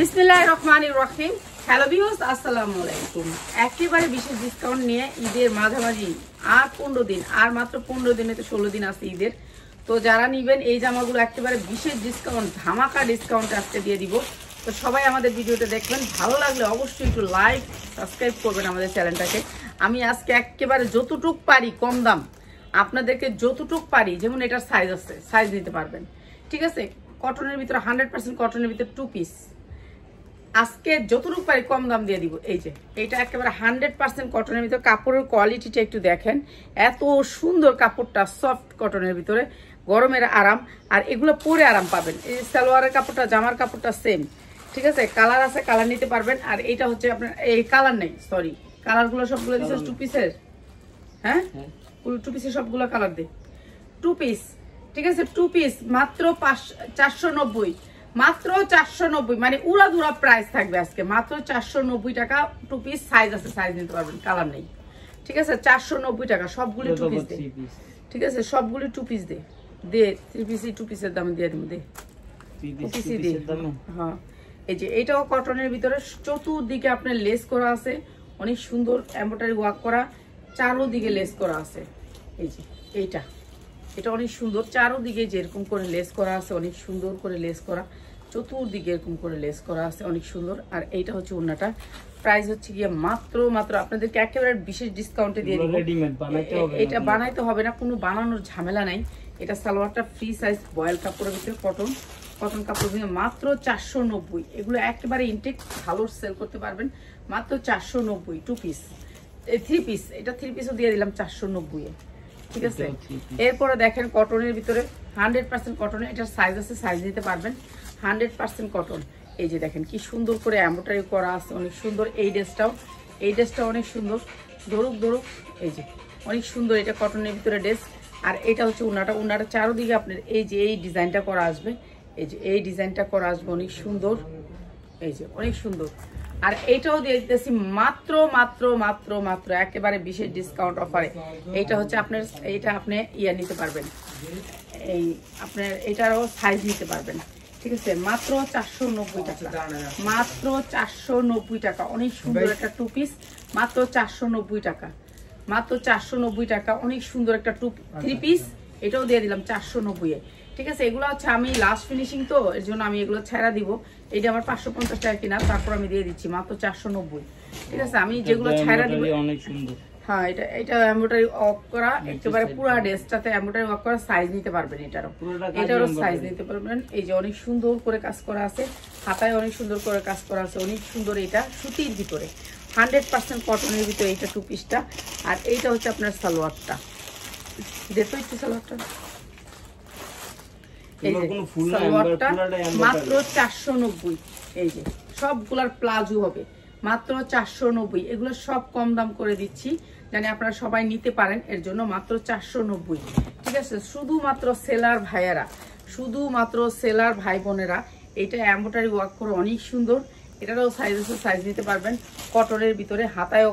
বিসমিল্লাহির রহমানির রহিম। Hello viewers, আসসালামু আলাইকুম। একেবারে বিশেষ ডিসকাউন্ট নিয়ে ঈদের মাঝামাঝি আর 15 দিন, আর মাত্র 15 দিনে তো 16 দিন আছে ঈদের। তো যারা নেবেন এই জামাগুলো একেবারে বিশেষ ডিসকাউন্ট, ধামাকা ডিসকাউন্ট আজকে দিয়ে দিব। তো সবাই আমাদের ভিডিওটা দেখবেন, ভালো লাগলে অবশ্যই একটু লাইক সাবস্ক্রাইব করবেন আমাদের চ্যানেলটাকে। আমি আজকে একেবারে যতটুক পারি কম দাম আপনাদেরকে, যতটুক পারি, যেমন এটার সাইজ আছে, সাইজ নিতে পারবেন, ঠিক আছে। কটনের ভিতরে 100% কটনের ভিতরে 2 পিস আজকে যতটুকু পারি কম দাম দিয়ে দিব। এই যে এটা একেবারে 100% কটনের ভিতরে, কাপড়ের কোয়ালিটিটা একটু দেখেন, এত সুন্দর কাপড়টা, সফট কটনের ভিতরে, গরমের আরাম, আর এগুলো পরে আরাম পাবেন। এই সালোয়ারের কাপড়টা, জামার কাপড়টা সেম, ঠিক আছে। কালার আছে, কালার নিতে পারবেন। আর এটা হচ্ছে আপনার এই কালার নেই, সরি, কালারগুলো সবগুলো দিচ্ছে 2 পিসের। হ্যাঁ, 2 পিসের সবগুলো কালার দে, 2 পিস, ঠিক আছে। 2 পিস মাত্র 490, মাত্র 490, মানে উড়াধুরা প্রাইস থাকবে আজকে, মাত্র 490 টাকা 2 পিস। সাইজ আছে, সাইজ নিতে পারবেন, কালার নেই, ঠিক আছে। 490 টাকা সবগুলি 2 পিস দে, ঠিক আছে। সবগুলি 2 পিস দে, 3 পিসই 2 পিসের দামে দিয়ে দেবো, দে 2 পিসই দে। হ্যাঁ, এই যে এটাও কটনের ভিতরে, চতুর্দিকে আপনার লেস করা আছে, অনেক সুন্দর এমব্রয়ডারি ওয়ার্ক করা, চারোদিকে লেস করা আছে। এই যে এটা অনেক সুন্দর, চারোদিকে যেরকম করে লেস করা আছে, অনেক সুন্দর করে লেস করা, চতুর্দিকে এরকম করে লেস করা আছে, অনেক সুন্দর। আর এইটা হচ্ছে ওড়নাটা, প্রাইস হচ্ছে গিয়ে মাত্র আপনাদেরকে একেবারে বিশেষ ডিসকাউন্টে দিয়ে দিব। এটা বানাইতে হবে না, কোনো বানানোর ঝামেলা নাই। এটা সালোয়ারটা ফ্রি সাইজ, বয়েল কাপড়ের ভিতরে, কটন কাপড়ের ভিতরে, মাত্র 490। এগুলো একেবারে ইনটেক, ভালো সেল করতে পারবেন, মাত্র 490। 2 পিস, 3 পিস, এটা 3 পিসও দিয়ে দিলাম 490 এ, ঠিক আছে। এরপরে দেখেন কটনের ভিতরে 100% কটন, এটার সাইজ আছে, সাইজ নিতে পারবেন, 100% কটন। এই যে দেখেন কি সুন্দর করে এমব্রয়ডারি করা আছে, অনেক সুন্দর। এই ড্রেসটাও অনেক সুন্দর, ধরুক, এই যে অনেক সুন্দর, এটা কটনের ভিতরে ড্রেস। আর এটা হচ্ছে উনাটা চারোদিকে আপনার এই যে এই ডিজাইনটা করা আসবে, এই যে এই ডিজাইনটা করা আসবে, অনেক সুন্দর, এই যে অনেক সুন্দর। আর এইটাও দিয়ে দিতেছি মাত্র একেবারে বিশেষ ডিসকাউন্ট অফারে। এইটা হচ্ছে আপনার, এইটা আপনি নিতে পারবেন, এই আপনার এটারও সাইজ নিতে পারবেন, ঠিক আছে। মাত্র 490 টাকা, মাত্র 490 টাকা, অনেক সুন্দর একটা 2 পিস, মাত্র 490 টাকা, মাত্র 490 টাকা, অনেক সুন্দর একটা 3 পিস। এটাও দিয়ে দিলাম 490 এ, ঠিক আছে। এগুলো হচ্ছে আমি লাস্ট ফিনিশিং, তো এর জন্য আমি এগুলো ছেড়া দিব। এটা আমার 550 টাকা কিনা, তারপর আমি দিয়ে দিচ্ছি মাত্র 490, ঠিক আছে। আমি যেগুলো ছেড়া দিব, অনেক সুন্দর। হ্যাঁ, এটা এমব্রয়ডারি ওয়ার্ক করা, একেবারে পুরো ড্রেসটাতে এমব্রয়ডারি ওয়ার্ক করা, সাইজ নিতে পারবেন, এটারও সাইজ নিতে পারবেন। এই যে অনেক সুন্দর করে কাজ করা আছে, হাতায় অনেক সুন্দর করে কাজ করা আছে, অনেক সুন্দর। এটা সুতির ভিতরে 100% কটনের ভিতরে এইটা 2 পিসটা। আর এইটা হচ্ছে আপনার সালোয়ারটা, দেখো একটু সালোয়ারটা, এই যে সালোয়ারটা মাত্র 490। এই যে সবগুলার প্লাজো হবে মাত্র 490। এগুলো সব কম দাম করে দিচ্ছি, জানি আপনারা সবাই নিতে পারেন, এর জন্য মাত্র 490, ঠিক আছে। শুধুমাত্র সেলার ভাইয়েরা, শুধুমাত্র সেলার ভাই বোনেরা, এটা এমব্রয়ডারি ওয়ার্ক করে অনেক সুন্দর। এটারও সাইজ আছে, সাইজ নিতে পারবেন। কটনের ভিতরে হাতায়ও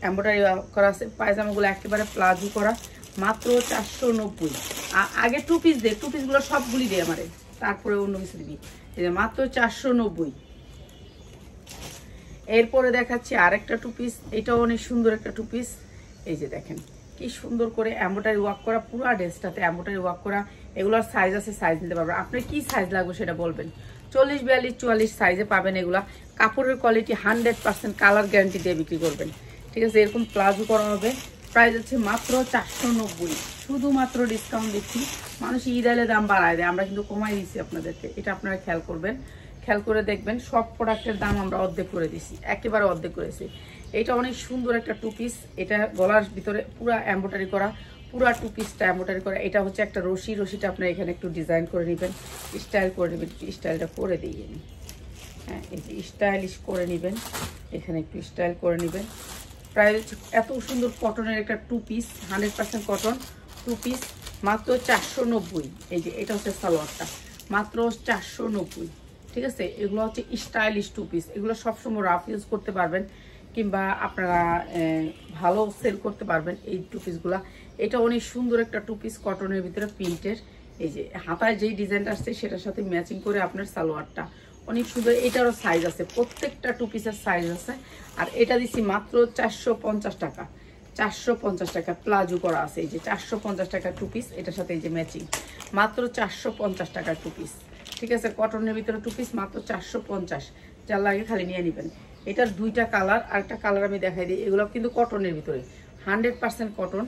এমব্রয়ডারি ওয়ার্ক করা আছে, পায়জামাগুলো একেবারে প্লাজো করা, মাত্র 490। আগে 2 পিস দে, 2 পিসগুলো সবগুলি দে আমারে, তারপরে অন্য কিছু দিবি। এই যে মাত্র 490। এরপরে দেখাচ্ছি আরেকটা 2 পিস, এটাও অনেক সুন্দর একটা 2 পিস। এই যে দেখেন কি সুন্দর করে এমব্রয়ডারি ওয়ার্ক করা, পুরো ড্রেসটাতে এমব্রয়ডারি ওয়ার্ক করা। এগুলোর সাইজ আছে, সাইজ নিতে পারবেন। আপনার কি সাইজ লাগবে সেটা বলবেন, 40, 42, 44 সাইজে পাবেন এগুলা। কাপড়ের কোয়ালিটি 100%, কালার গ্যারান্টি দিয়ে বিক্রি করবেন, ঠিক আছে। এরকম প্লাজো করা হবে, প্রাইস হচ্ছে মাত্র 490। শুধুমাত্র ডিসকাউন্ট দিচ্ছি, মানুষ ঈদ আইলে দাম বাড়ায় দেয়, আমরা কিন্তু কমাই দিচ্ছি আপনাদেরকে, এটা আপনারা খেয়াল করবেন, খেয়াল করে দেখবেন। সব প্রোডাক্টের দাম আমরা অর্ধেক করে দিছি, একেবারে অর্ধেক করেছি। এটা অনেক সুন্দর একটা 2 পিস, এটা গলার ভিতরে পুরো এমব্রয়ডারি করা, পুরো 2 পিসটা এমব্রয়ডারি করা। এটা হচ্ছে একটা রশিটা আপনারা এখানে একটু ডিজাইন করে নেবেন, স্টাইল করে নেবেন, স্টাইলটা করে দিয়ে নিন। হ্যাঁ, এই যে স্টাইলিশ করে নেবেন, এখানে একটু স্টাইল করে নেবেন। প্রায় এত সুন্দর কটনের একটা 2 পিস, 100% কটন 2 পিস, মাত্র 490। এই যে এটা হচ্ছে সালোয়ারটা, মাত্র 490, ঠিক আছে। এগুলো হচ্ছে স্টাইলিশ 2 পিস, এগুলো সবসময় রাফ ইউজ করতে পারবেন, কিংবা আপনারা ভালো সেল করতে পারবেন এই 2 পিসগুলা। এটা অনেক সুন্দর একটা 2 পিস, কটনের ভিতরে প্রিন্টের। এই যে হাতায় যেই ডিজাইনটা আসছে সেটার সাথে ম্যাচিং করে আপনার সালোয়ারটা, অনেক সুন্দর। এটারও সাইজ আছে, প্রত্যেকটা টু পিসের সাইজ আছে। আর এটা দিচ্ছি মাত্র 450 টাকা। 450 টাকা প্লাজো করা আছে, এই যে 450 টাকা টু পিস। এটার সাথে এই যে ম্যাচিং, মাত্র 450 টাকা টু পিস। ঠিক আছে, কটনের ভিতরে টু পিস মাত্র 450। যার লাগে খালি নিয়ে নেবেন। এটার দুইটা কালার, আর একটা কালার আমি দেখাই দিই। এগুলো কিন্তু কটনের ভিতরে 100% কটন,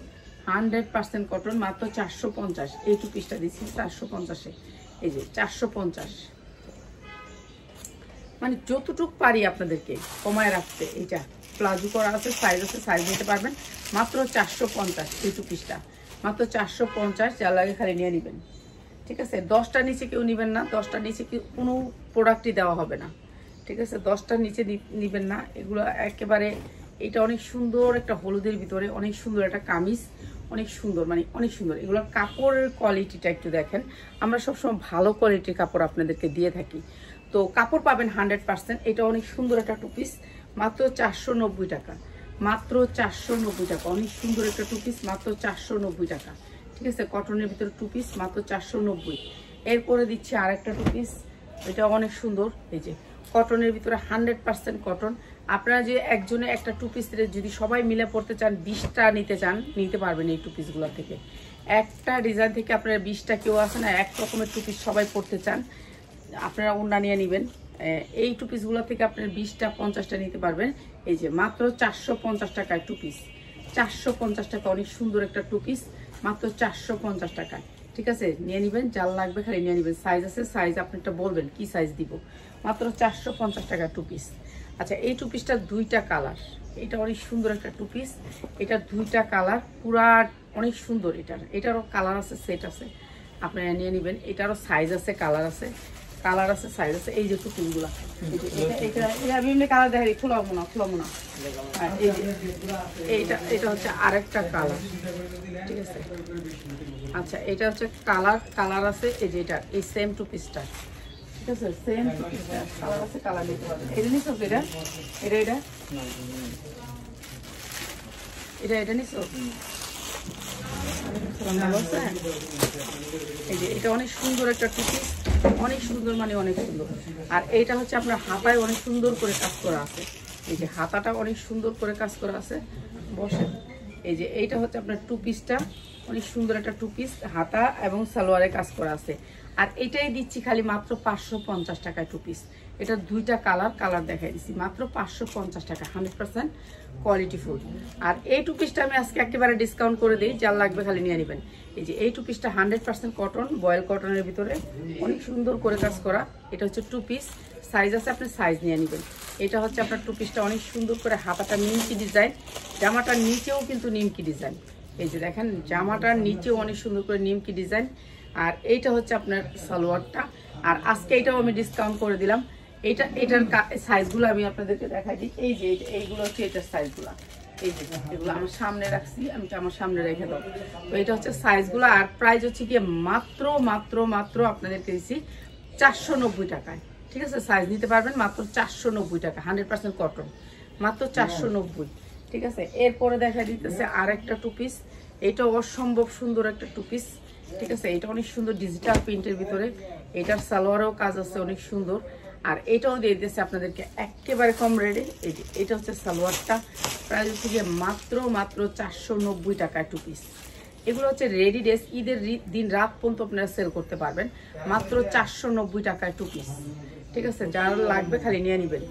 100% কটন, মাত্র 450। এই টু পিসটা দিচ্ছি 450-এ, এই যে 450। মানে যতটুক পারি আপনাদেরকে কমায় রাখতে। এইটা প্লাজো করা আছে, সাইজ আছে, সাইজ নিতে পারবেন। মাত্র 450 এই টু পিসটা, মাত্র 450। যার লাগে খালি নিয়ে নেবেন। ঠিক আছে, 10টার নিচে কেউ নেবেন না, 10টার নিচে কোনো প্রোডাক্টই দেওয়া হবে না। ঠিক আছে, 10টার নিচে নেবেন না এগুলো একেবারে। এটা অনেক সুন্দর একটা হলুদের ভিতরে, অনেক সুন্দর একটা কামিজ, অনেক সুন্দর, মানে অনেক সুন্দর। এগুলোর কাপড়ের কোয়ালিটিটা একটু দেখেন। আমরা সবসময় ভালো কোয়ালিটির কাপড় আপনাদেরকে দিয়ে থাকি, তো কাপড় পাবেন 100%। এটা অনেক সুন্দর একটা টু পিস, মাত্র 490 টাকা, মাত্র 490 টাকা। অনেক সুন্দর একটা টু পিস, মাত্র 490 টাকা। ঠিক আছে, কটনের ভিতরে টু পিস মাত্র 490। এরপরে দিচ্ছি আরেকটা টু পিস, এটা অনেক সুন্দর। এই যে কটনের ভিতরে 100% কটন। আপনারা যে একজনে একটা টু পিস যদি সবাই মিলে পড়তে চান, 20টা নিতে চান, নিতে পারবেন এই টু পিসগুলো থেকে। একটা ডিজাইন থেকে আপনারা 20টা, কেউ আছে না এক রকমের টু পিস সবাই পড়তে চান, আপনারা ওন্না নিয়ে নেবেন। এই টু পিসগুলো থেকে আপনারা 20টা 50টা নিতে পারবেন। এই যে মাত্র 450 টাকায় টু পিস, 450 টাকা। অনেক সুন্দর একটা টু পিস, মাত্র 450 টাকায়। ঠিক আছে, নিয়ে নেবেন। যার লাগবে খালি নিয়ে নেবেন। সাইজ আছে, সাইজ আপনারটা বলবেন কি সাইজ দিব। মাত্র 450 টাকা টু পিস। আচ্ছা, এই টু পিসটা দুইটা কালার। এটা অনেক সুন্দর একটা টু পিস, এটা দুইটা কালার, পুরা অনেক সুন্দর। এটারও কালার আছে, সেট আছে, আপনারা নিয়ে নেবেন। এটারও সাইজ আছে, কালার আছে, কালার আছে, সাইজ আছে। এই যে টু পিসগুলা, আমি এমনি কালার দেখাই, খোলাবো না। এটা হচ্ছে আরেকটা কালার। ঠিক আছে, আচ্ছা, এটা হচ্ছে কালার আছে। এই যে এটা এই সেম টু পিসটা। ঠিক আছে, সেম টু পিসটা কালার আছে, কালার নিতে পারবেন। এটা নিছো, এটা নিছো। এই যে এটা অনেক সুন্দর একটা টু পিস, অনেক সুন্দর, মানে অনেক সুন্দর। আর এইটা হচ্ছে আপনার হাতায় অনেক সুন্দর করে কাজ করা আছে। এই যে হাতাটা অনেক সুন্দর করে কাজ করা আছে, বসেন। এই যে এইটা হচ্ছে আপনার টু পিসটা, অনেক সুন্দর একটা টু পিস, হাতা এবং সালোয়ারে কাজ করা আছে। আর এটাই দিচ্ছি খালি মাত্র 550 টাকায় টু পিস। এটা দুইটা কালার দেখাই দিচ্ছি, মাত্র 550 টাকা, 100% কোয়ালিটি ফুল। আর এই টু পিসটা আমি আজকে একেবারে ডিসকাউন্ট করে দিই, যার লাগবে খালি নিয়ে নেবেন। এই যে এই টু পিসটা 100% কটন, বয়েল কটনের ভিতরে অনেক সুন্দর করে কাজ করা। এটা হচ্ছে টু পিস, সাইজ আছে, আপনি সাইজ নিয়ে নেবেন। এটা হচ্ছে আপনার টু পিসটা, অনেক সুন্দর করে হাতাটা নিমকি ডিজাইন, জামাটার নিচেও কিন্তু নিমকি ডিজাইন। এই যে দেখেন, জামাটার নিচেও অনেক সুন্দর করে নিমকি ডিজাইন। আর এইটা হচ্ছে আপনার সালোয়ারটা। আর আজকে এটাও আমি ডিসকাউন্ট করে দিলাম। এটার সাইজগুলো আমি আপনাদেরকে দেখাই দিই। এই যে এইগুলো হচ্ছে এটার সাইজগুলো। এই যে এগুলো আমার সামনে রাখছি, আমি আমার সামনে রেখে দেবো। তো এটা হচ্ছে সাইজগুলো। আর প্রাইস হচ্ছে গিয়ে মাত্র আপনাদেরকে দিচ্ছি 490 টাকায়। ঠিক আছে, সাইজ নিতে পারবেন মাত্র 490 টাকা, 100% কটন, মাত্র 490। ঠিক আছে, এরপরে দেখা দিতেছে আরেকটা টু পিস। এটা অসম্ভব সুন্দর একটা টু পিস। ঠিক আছে, এটা অনেক সুন্দর ডিজিটাল প্রিন্টের ভিতরে। এটার সালোয়ারেও কাজ আছে অনেক সুন্দর। আর এটাও দিয়ে দিতেছে আপনাদেরকে একেবারে কম রেটে। এই যে এটা হচ্ছে সালোয়ারটা, প্রাইস হচ্ছে গিয়ে মাত্র 490 টাকায় টু পিস। এগুলো হচ্ছে রেডি ড্রেস, ঈদের দিন রাত পর্যন্ত আপনারা সেল করতে পারবেন, মাত্র 490 টাকায় টু পিস। ঠিক আছে, যার লাগবে খালি নিয়ে নেবেন।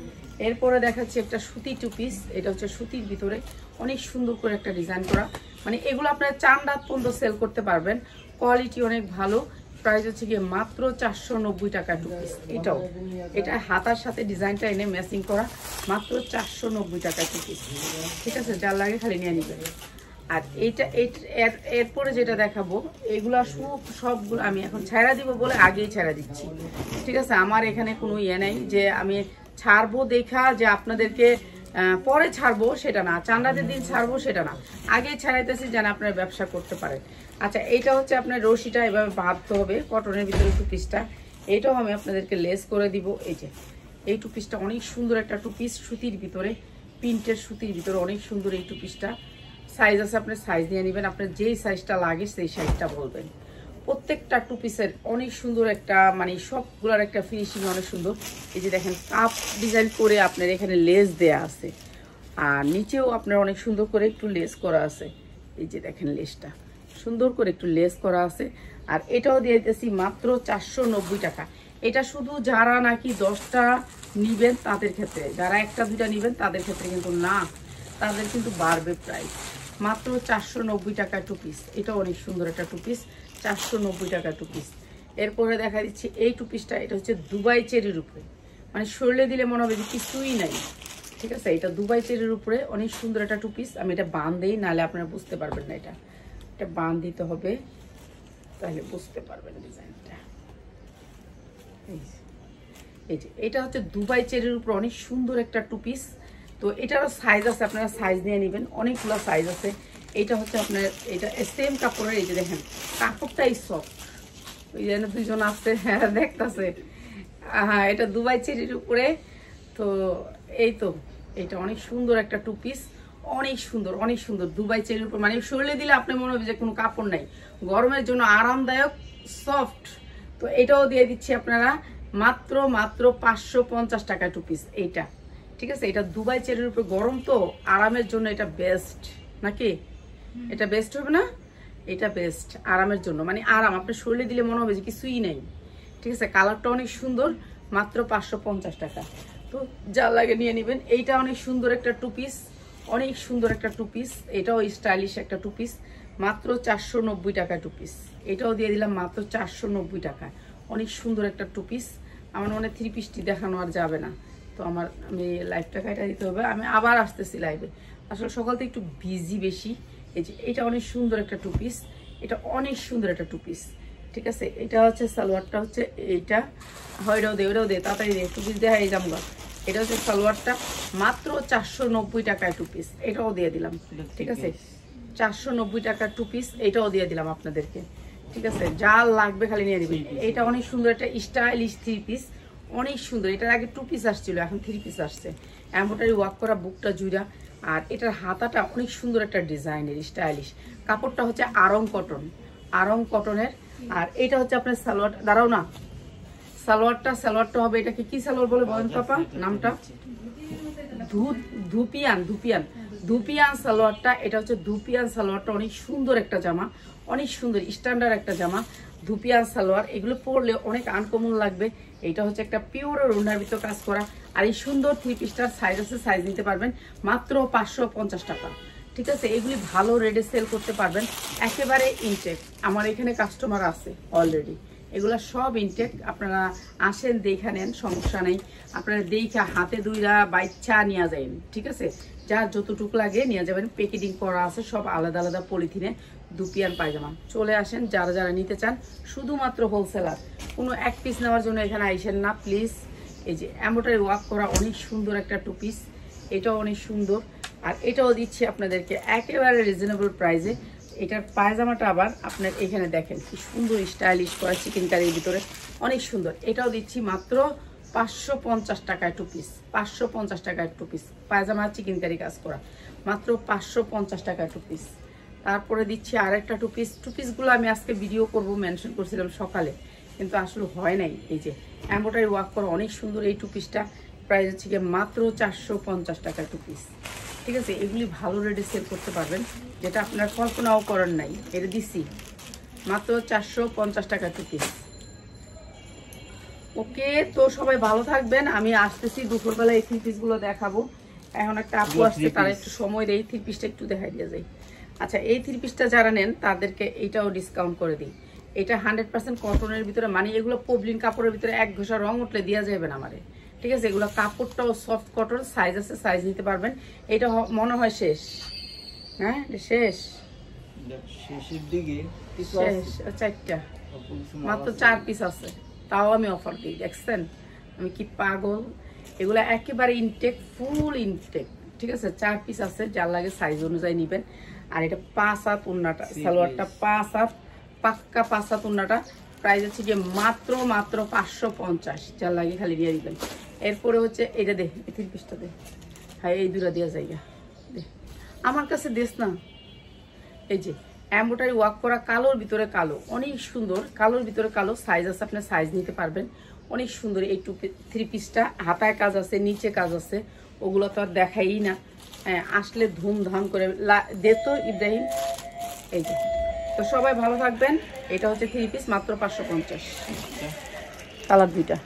এরপরে দেখাচ্ছি একটা সুতি টু পিস। এটা হচ্ছে সুতির ভিতরে অনেক সুন্দর করে একটা ডিজাইন করা, মানে এগুলো আপনারা চান রাত পর্যন্ত সেল করতে পারবেন, কোয়ালিটি অনেক ভালো। প্রাইস হচ্ছে গিয়ে মাত্র 490 টাকা টু পিস। এটা হাতার সাথে ডিজাইনটা এনে ম্যাচিং করা, মাত্র 490 টাকা টু পিস। ঠিক আছে, যার লাগে খালি নিয়ে নেবেন। আর এরপরে যেটা দেখাবো, এগুলা সবগুলো আমি এখন ছেড়া দিব বলে আগেই ছেড়া দিচ্ছি। ঠিক আছে, আমার এখানে কোনো ইয়ে নেই যে আমি ছাড়বো দেখা যে আপনাদেরকে পরে ছাড়বো, সেটা না, চাঁদাদের দিন ছাড়বো সেটা না, আগেই ছাড়াইতেছি যেন আপনারা ব্যবসা করতে পারেন। আচ্ছা, এইটা হচ্ছে আপনার রশিটা এভাবে বাঁধতে হবে কটনের ভিতরে টু পিসটা। এইটাও আমি আপনাদেরকে লেস করে দিব। এই যে এই টু পিসটা অনেক সুন্দর একটা টু পিস, সুতির ভিতরে, প্রিন্টের সুতির ভিতরে অনেক সুন্দর এই টু পিসটা। সাইজ আছে, আপনার সাইজ নিয়ে নেবেন, আপনার যেই সাইজটা লাগে সেই সাইজটা বলবেন। প্রত্যেকটা টু পিসের অনেক সুন্দর একটা মানে সবগুলোর একটা ফিনিশিং অনেক সুন্দর। এই যে দেখেন কাপ ডিজাইন করে আপনার এখানে লেস দেয়া আছে, আর নিচেও আপনার অনেক সুন্দর করে একটু লেস করা আছে। এই যে দেখেন লেসটা সুন্দর করে একটু লেস করা আছে। আর এটাও দিয়ে দিতেছি মাত্র 490 টাকা। এটা শুধু যারা নাকি 10টা নিবেন তাদের ক্ষেত্রে, যারা 1টা 2টা নিবেন তাদের ক্ষেত্রে কিন্তু না, তাদের কিন্তু বাড়বে প্রাইস। মাত্র 490 টাকা টু পিস। এটা অনেক সুন্দর একটা টু পিস, 490 টাকা টু পিস। এরপরে দেখা দিচ্ছি এই টু পিসটা, এটা হচ্ছে দুবাই চেরির উপরে, মানে শরীরে দিলে মনে হবে যে কিছুই নাই, ঠিক আছে। এটা দুবাই চেরির উপরে অনেক সুন্দর একটা টু পিস। আমি এটা বান দিই, নাহলে আপনারা বুঝতে পারবেন না। এটা বান দিতে হবে, তাহলে বুঝতে পারবেন ডিজাইনটা। এই যে এটা হচ্ছে দুবাই চেরির উপর অনেক সুন্দর একটা টু পিস। তো এটারও সাইজ আছে, আপনারা সাইজ নিয়ে নেবেন, অনেকগুলো সাইজ আছে। এটা হচ্ছে আপনার এটা সেম কাপড়ের। এই যে দেখেন কাপড়টাই সফট, ওই যেন দুইজন আসছে দেখতেছে। হ্যাঁ, এটা দুবাই চেরির উপরে। তো এই তো এটা অনেক সুন্দর একটা টু পিস, অনেক সুন্দর অনেক সুন্দর দুবাই চেরির উপর, মানে শরীরে দিলে আপনি মনে হবে যে কোনো কাপড় নাই, গরমের জন্য আরামদায়ক সফট। তো এটাও দিয়ে দিচ্ছি আপনারা মাত্র 550 টাকা টু পিস এইটা, ঠিক আছে। এটা দুবাই চেরির উপর, গরম তো আরামের জন্য এটা বেস্ট নাকি, এটা বেস্ট হবে না, এটা বেস্ট আরামের জন্য, মানে আরাম, আপনার শরীরে দিলে মনে হবে যে কিছুই নেই, ঠিক আছে। কালারটা অনেক সুন্দর, মাত্র 550 টাকা। তো যা লাগে নিয়ে নেবেন। এইটা অনেক সুন্দর একটা টু পিস, অনেক সুন্দর একটা টু পিস, এটাও স্টাইলিশ একটা টু পিস, মাত্র 490 টাকা টু পিস। এটাও দিয়ে দিলাম মাত্র 490 টাকা। অনেক সুন্দর একটা টু পিস। আমার মনে 3 পিসটি দেখানো আর যাবে না, তো আমি লাইভটা কাটা দিতে হবে। আমি আবার আসতেছি লাইভে, আসলে সকাল থেকে একটু বিজি বেশি। এই যে এটা অনেক সুন্দর একটা টু পিস, এটা অনেক সুন্দর একটা টু পিস, ঠিক আছে। এটা হচ্ছে সালোয়ারটা হচ্ছে এইটা, হয় এটাও দে, ওটাও দে, তাড়াতাড়ি দে, টু পিস দেখা এই জামগা। এটা হচ্ছে সালোয়ারটা, মাত্র 490 টাকায় টু পিস। এটাও দিয়ে দিলাম, ঠিক আছে। 490 টাকা টু পিস, এটাও দিয়ে দিলাম আপনাদেরকে, ঠিক আছে। যা লাগবে খালি নিয়ে দিবেন। এটা অনেক সুন্দর একটা স্টাইলিশ 3 পিস, অনেক সুন্দর। এটার আগে 2 পিস আসছিল, এখন 3 পিস আসছে। এমব্রয়ডারি ওয়ার্ক করা, বুকটা জুড়া। আর এটার হাতাটা অনেক সুন্দর একটা ডিজাইনের স্টাইলিশ। কাপড়টা হচ্ছে আরং কটন, আরং কটনের। আর এটা হচ্ছে আপনার সালোয়ার, দাঁড়াও না, সালোয়ারটা হবে, এটাকে কি সালোয়ার বলে বলেন পাপা নামটা? ধুপিয়ান সালোয়ারটা। এটা হচ্ছে ধুপিয়ান সালোয়ারটা, অনেক সুন্দর একটা জামা, অনেক সুন্দর স্ট্যান্ডার্ড একটা জামা, ধুপিয়ান সালোয়ার। এগুলো পরলে অনেক আনকমন লাগবে। এটা হচ্ছে একটা পিওর ওড়নার ভিতর কাজ করা। আর এই সুন্দর 3 পিসটার সাইজ আছে, সাইজ নিতে পারবেন মাত্র 550 টাকা, ঠিক আছে। এগুলি ভালো রেটে সেল করতে পারবেন, একেবারে ইনটেক। আমার এখানে কাস্টমার আছে অলরেডি, এগুলা সব ইনটেক। আপনারা আসেন, দেখা নেন, সমস্যা নেই। আপনারা দেখা হাতে দুইরা বাইচ্ছা নিয়ে যাবেন, ঠিক আছে। যার যতটুকু লাগে নিয়ে যাবেন। প্যাকেটিং করা আছে সব আলাদা আলাদা পলিথিনে। দুপিয়ান পায়জামা চলে আসেন যারা যারা নিতে চান, শুধুমাত্র হোলসেলার, কোনো 1 পিস নেওয়ার জন্য এখানে আইসেন না প্লিজ। এই যে এমব্রয়ডারি ওয়ার্ক করা অনেক সুন্দর একটা টু পিস, এটাও অনেক সুন্দর। আর এটাও দিচ্ছি আপনাদেরকে একেবারে রিজনেবল প্রাইসে। এটার পায়জামাটা আবার আপনার এখানে দেখেন কি সুন্দর স্টাইলিশ করা, চিকেন কারির ভিতরে অনেক সুন্দর। এটাও দিচ্ছি মাত্র 550 টাকায় টু পিস, 550 টাকায় টু পিস। পায়জামা চিকেন কারি কাজ করা, মাত্র 550 টাকায় টু পিস। তারপরে দিচ্ছি আরেকটা টু পিস। টু পিসগুলো আমি আজকে ভিডিও করব মেনশন করছিলাম সকালে, কিন্তু আসলে হয় নাই। এই যে এমব্রয়ডারি ওয়ার্ক করা অনেক সুন্দর এই টু পিসটা, প্রাইস হচ্ছে গিয়ে মাত্র 450 টাকা টু পিস, ঠিক আছে। এগুলি ভালো রেটে সেল করতে পারবেন, যেটা আপনার কল্পনাও করার নাই। এটা দিচ্ছি মাত্র 450 টাকা টু পিস। ওকে, তো সবাই ভালো থাকবেন। আমি আসতেছি দুপুরবেলা এই 3 পিসগুলো দেখাবো। এখন একটা আপু আসছে, তারা একটু সময় দেয়, 3 পিসটা একটু দেখাই দিয়ে যায়। আচ্ছা, এই 3 পিসটা যারা নেন তাদেরকে এইটাও ডিসকাউন্ট করে দিই। এটা 100% কটনের ভিতরে, মানে এগুলো পবলিন কাপড়ের ভিতরে এক ঘষা রং উঠলে দেওয়া যাবে না আমারে, ঠিক আছে। এগুলো কাপড়টাও সফট কটন, সাইজ আছে, সাইজ নিতে পারবেন। এটা মনে হয় শেষ, হ্যাঁ শেষ, শেষের দিকে শেষ। 4টা, মাত্র 4 পিস আছে, তাও আমি অফার দিই। দেখছেন আমি কি পাগল। এগুলো একেবারে ইনটেক, ফুল ইনটেক, ঠিক আছে। 4 পিস আছে, যার লাগে সাইজ অনুযায়ী নেবেন। আর এটা 5 হাত ওড়নাটা, সালোয়ারটা 5 হাত, পাক্কা 5 হাত ওড়নাটা। প্রাইস হচ্ছে গিয়ে মাত্র 550, যার লাগে খালি দিয়ে দিবেন। এরপরে হচ্ছে এটা দে, এই 3 পিসটা দে, হ্যাঁ এই দুটা দেওয়া জায়গা দে, আমার কাছে দেশ না। এই যে এমব্রয়ডারি ওয়ার্ক করা, কালোর ভিতরে কালো, অনেক সুন্দর। কালোর ভিতরে কালো, সাইজ আছে, আপনি সাইজ নিতে পারবেন। অনেক সুন্দর এই 3 পিসটা। হাতায় কাজ আছে, নিচে কাজ আছে, ওগুলো তো আর দেখাই না। হ্যাঁ, আসলে ধুমধাম করে দিত ইব্রাহিম। এই যে, তো সবাই ভালো থাকবেন। এটা হচ্ছে 3 পিস, মাত্র 550, কালার 2টা।